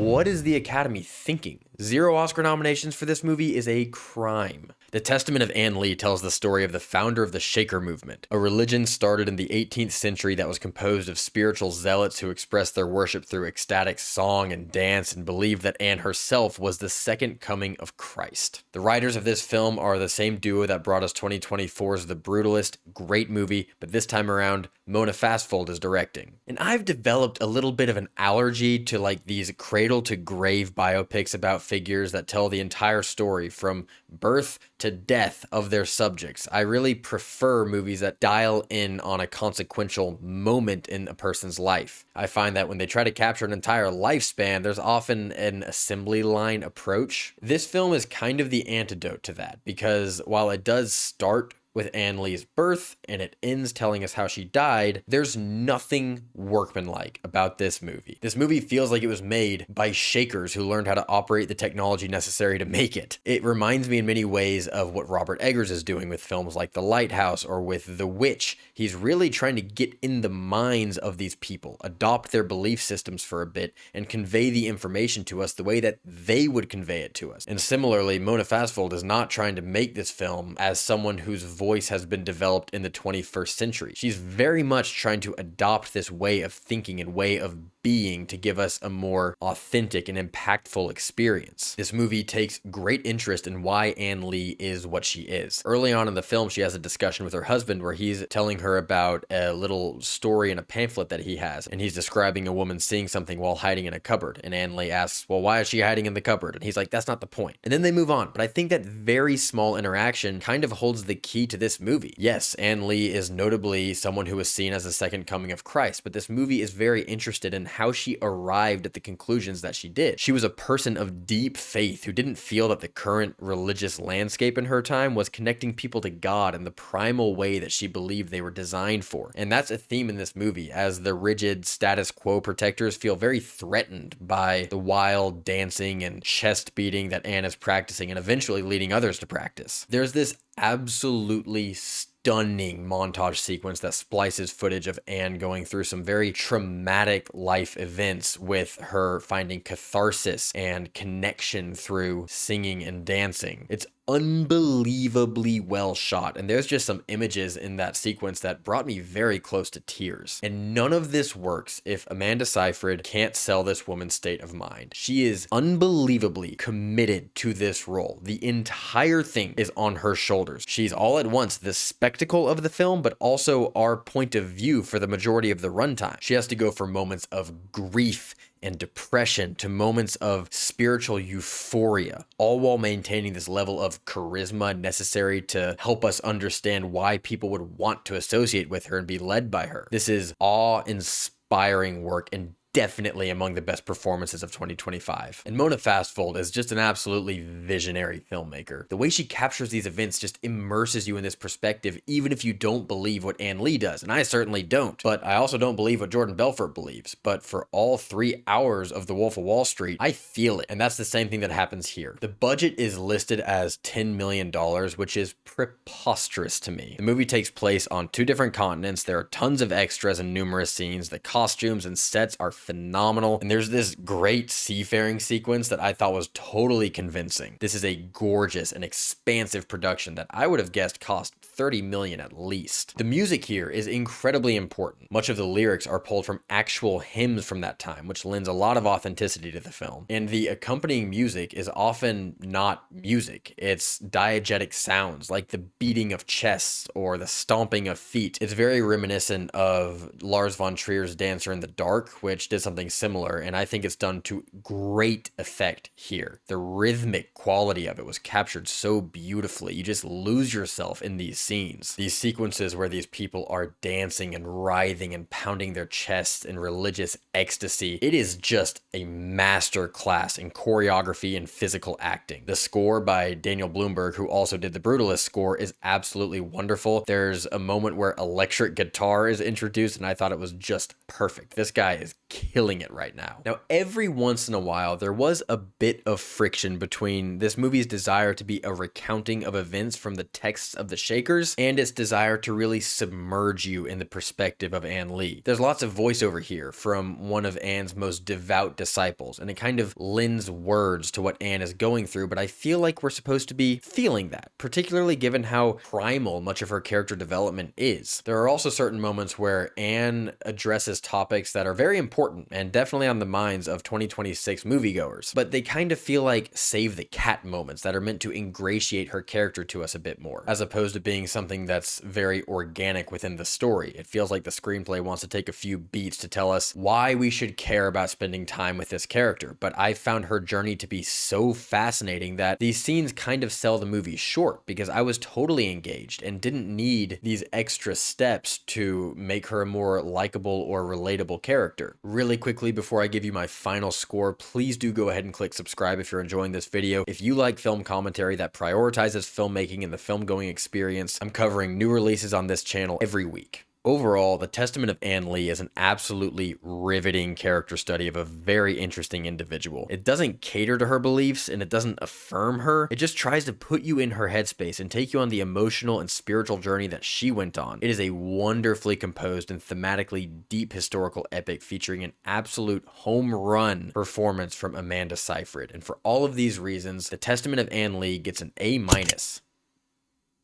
what is the Academy thinking? 0 Oscar nominations for this movie is a crime. The Testament of Ann Lee tells the story of the founder of the Shaker movement, a religion started in the 18th century that was composed of spiritual zealots who expressed their worship through ecstatic song and dance and believed that Anne herself was the second coming of Christ. The writers of this film are the same duo that brought us 2024's The Brutalist, great movie, but this time around, Mona Fastfold is directing. And I've developed a little bit of an allergy to like these cradle to grave biopics about figures that tell the entire story from birth to death of their subjects. I really prefer movies that dial in on a consequential moment in a person's life. I find that when they try to capture an entire lifespan, there's often an assembly line approach. This film is kind of the antidote to that, because while it does start with Ann Lee's birth and it ends telling us how she died, there's nothing workmanlike about this movie. This movie feels like it was made by Shakers who learned how to operate the technology necessary to make it. It reminds me in many ways of what Robert Eggers is doing with films like The Lighthouse or with The Witch. He's really trying to get in the minds of these people, adopt their belief systems for a bit, and convey the information to us the way that they would convey it to us. And similarly, Mona Fastfold is not trying to make this film as someone whose voice has been developed in the 21st century. She's very much trying to adopt this way of thinking and way of being to give us a more authentic and impactful experience. This movie takes great interest in why Ann Lee is what she is. Early on in the film, she has a discussion with her husband where he's telling her about a little story in a pamphlet that he has, and he's describing a woman seeing something while hiding in a cupboard. And Ann Lee asks, well, why is she hiding in the cupboard? And he's like, that's not the point. And then they move on. But I think that very small interaction kind of holds the key to this movie. Yes, Ann Lee is notably someone who is seen as the second coming of Christ, but this movie is very interested in how she arrived at the conclusions that she did. She was a person of deep faith who didn't feel that the current religious landscape in her time was connecting people to God in the primal way that she believed they were designed for. And that's a theme in this movie, as the rigid status quo protectors feel very threatened by the wild dancing and chest beating that Anne is practicing and eventually leading others to practice. There's this absolutely stunning montage sequence that splices footage of Anne going through some very traumatic life events, with her finding catharsis and connection through singing and dancing. It's unbelievably well shot, and there's just some images in that sequence that brought me very close to tears. And none of this works if Amanda Seyfried can't sell this woman's state of mind. She is unbelievably committed to this role. The entire thing is on her shoulders. She's all at once the spectacle of the film, but also our point of view for the majority of the runtime. She has to go from moments of grief and depression to moments of spiritual euphoria, all while maintaining this level of charisma necessary to help us understand why people would want to associate with her and be led by her. This is awe-inspiring work and definitely among the best performances of 2025. And Mona Fastfold is just an absolutely visionary filmmaker. The way she captures these events just immerses you in this perspective, even if you don't believe what Ann Lee does. And I certainly don't. But I also don't believe what Jordan Belfort believes. But for all 3 hours of The Wolf of Wall Street, I feel it. And that's the same thing that happens here. The budget is listed as $10 million, which is preposterous to me. The movie takes place on 2 different continents. There are tons of extras and numerous scenes. The costumes and sets are phenomenal. And there's this great seafaring sequence that I thought was totally convincing. This is a gorgeous and expansive production that I would have guessed cost $30 million at least. The music here is incredibly important. Much of the lyrics are pulled from actual hymns from that time, which lends a lot of authenticity to the film. And the accompanying music is often not music. It's diegetic sounds like the beating of chests or the stomping of feet. It's very reminiscent of Lars von Trier's Dancer in the Dark, which did something similar, and I think it's done to great effect here. The rhythmic quality of it was captured so beautifully. You just lose yourself in these scenes. These sequences where these people are dancing and writhing and pounding their chests in religious ecstasy. It is just a master class in choreography and physical acting. The score by Daniel Bloomberg, who also did the Brutalist score, is absolutely wonderful. There's a moment where electric guitar is introduced, and I thought it was just perfect. This guy is killing it right now. Now, every once in a while, there was a bit of friction between this movie's desire to be a recounting of events from the texts of the Shakers and its desire to really submerge you in the perspective of Ann Lee. There's lots of voiceover here from one of Anne's most devout disciples, and it kind of lends words to what Anne is going through, but I feel like we're supposed to be feeling that, particularly given how primal much of her character development is. There are also certain moments where Anne addresses topics that are very important and definitely on the minds of 2026 moviegoers, but they kind of feel like save the cat moments that are meant to ingratiate her character to us a bit more, as opposed to being something that's very organic within the story. It feels like the screenplay wants to take a few beats to tell us why we should care about spending time with this character, but I found her journey to be so fascinating that these scenes kind of sell the movie short, because I was totally engaged and didn't need these extra steps to make her a more likable or relatable character. Really quickly, before I give you my final score, please do go ahead and click subscribe if you're enjoying this video. If you like film commentary that prioritizes filmmaking and the film-going experience, I'm covering new releases on this channel every week. Overall, The Testament of Ann Lee is an absolutely riveting character study of a very interesting individual. It doesn't cater to her beliefs and it doesn't affirm her. It just tries to put you in her headspace and take you on the emotional and spiritual journey that she went on. It is a wonderfully composed and thematically deep historical epic featuring an absolute home run performance from Amanda Seyfried. And for all of these reasons, The Testament of Ann Lee gets an A-.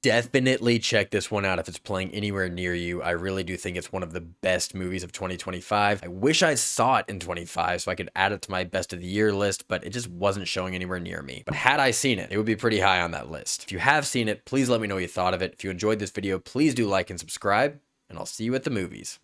Definitely check this one out if it's playing anywhere near you. I really do think it's one of the best movies of 2025. I wish I saw it in 25 so I could add it to my best of the year list, but it just wasn't showing anywhere near me. But had I seen it, it would be pretty high on that list. If you have seen it, please let me know what you thought of it. If you enjoyed this video, please do like and subscribe, and I'll see you at the movies.